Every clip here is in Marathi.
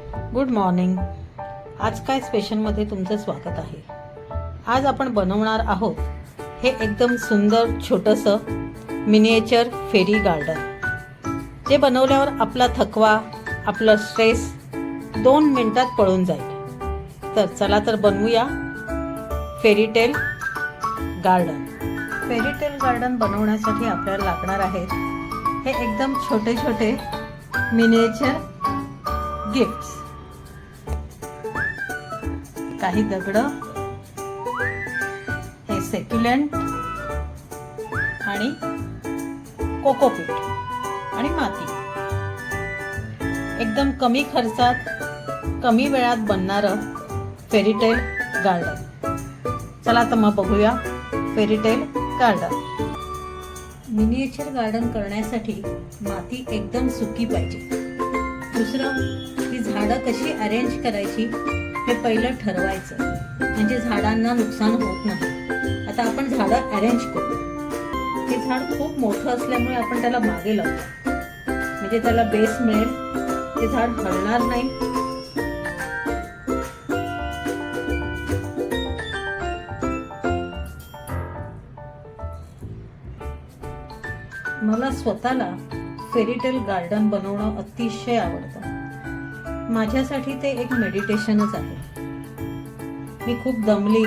Good morning. आज काय स्पेशलमध्ये तुमचं स्वागत आहे. आज आपण बनवणार आहोत हे एकदम सुंदर छोटंसं मिनिएचर फेरी गार्डन, जे बनवल्यावर आपला थकवा, आपला स्ट्रेस 2 मिनिटात पळून जाईल. तर चला तर बनवूया फेरीटेल गार्डन. फेरीटेल गार्डन बनवण्यासाठी आपल्याला लागणार आहेत हे एकदम छोटे छोटे मिनिएचर गिफ्ट्स. काही दगड, हे सेक्युलेंट आणि कोकोपीट आणि माती. एकदम कमी खर्चात कमी वेळात बनणारं फेरीटेल गार्डन. चला तर मग बघूया फेरीटेल गार्डन. मिनिएचर गार्डन करण्यासाठी माती एकदम सुकी पाहिजे. दुसरं, ती झाडं कशी अरेंज करायची हे पहिलं ठरवायचं, म्हणजे झाडांना नुकसान होत नाही. आता आपण झाडं अरेंज करू. हे झाड खूप मोठं असल्यामुळे आपण त्याला मागे लावतो, म्हणजे त्याला बेस मिळेल, ते झाड हलणार नाही. मला स्वतःला फेरीटेल गार्डन बनवणं अतिशय आवडतं. माझ्यासाठी ते एक मेडिटेशनच आहे. मी खूप दमली,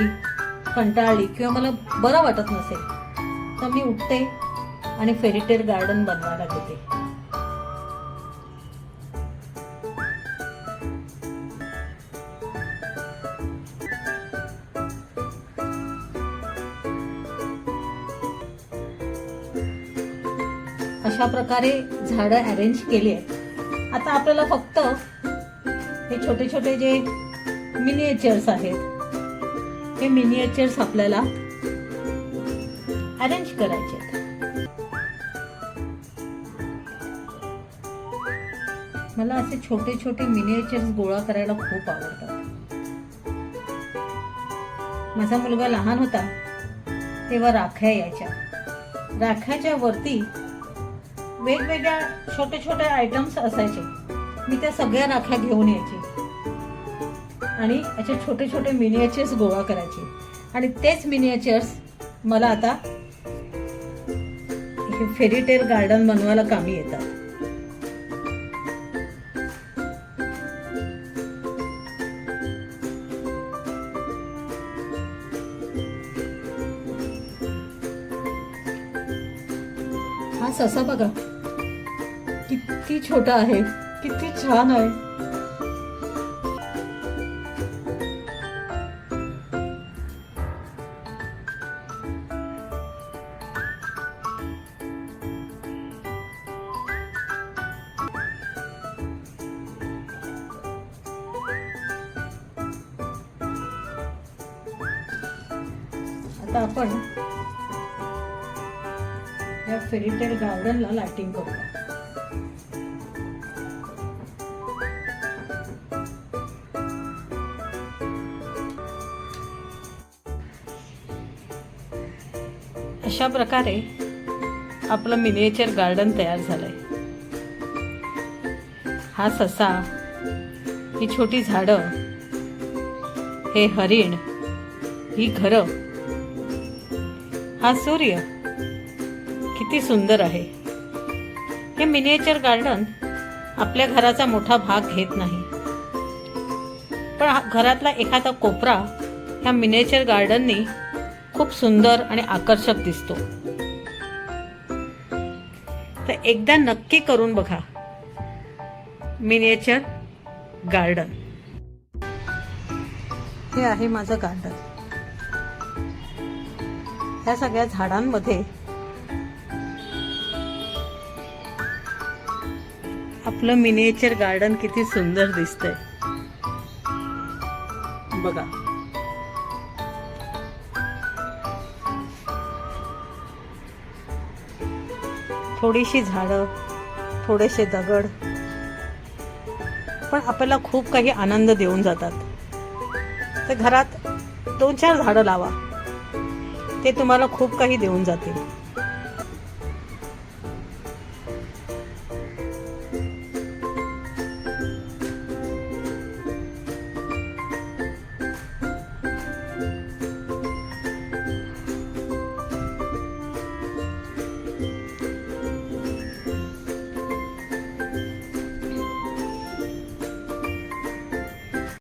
कंटाळली किंवा मला बरं वाटत नसेल तर मी उठते आणि फेरीटेल गार्डन बनवायला घेते. अशा प्रकारे झाडं अरेंज केली आहेत. आता आपल्याला फक्त हे छोटे छोटे जे मिनिएचर्स आहेत, हे मिनिएचर्स आपल्याला अरेंज करायचे आहेत. मला असे छोटे छोटे मिनिएचर्स गोळा करायला खूप आवडतात. माझा मुलगा लहान होता तेव्हा राख्या यायच्या. राख्याच्या वरती वेगवेगळ्या छोटे छोटे आयटम्स असायचे. मी त्या सगळ्या राख्या घेऊन यायचे आणि असे छोटे छोटे मिनिएचर्स गोळा करायचे, आणि तेच मिनिएचर्स मला आता हे फेरीटेल गार्डन बनवायला कामी येतात. हा ससा बघा किती छोटा आहे, किती छान आहे. आता आपण या फेरीटेल गार्डनला लाइटिंग करूया. अशा प्रकारे आपलं मिनिएचर गार्डन तयार झालंय. हा ससा, ही छोटी झाडं, हे हरिण, ही घरं, हा सूर्य किती सुंदर आहे. हे मिनिएचर गार्डन आपल्या घराचा मोठा भाग घेत नाही, पण घरातला एखादा कोपरा ह्या मिनिएचर गार्डननी खूप सुंदर आणि आकर्षक दिसतो. तर एकदा नक्की करून बघा मिनिएचर गार्डन. हे आहे माझं गार्डन. ह्या सगळ्या झाडांमध्ये आपलं मिनिएचर गार्डन किती सुंदर दिसतंय बघा. थोडीशी झाडं, थोडेसे दगड, पण आपल्याला खूप काही आनंद देऊन जातात. तर घरात 2-4 झाडं लावा, ते तुम्हाला खूप काही देऊन जातील.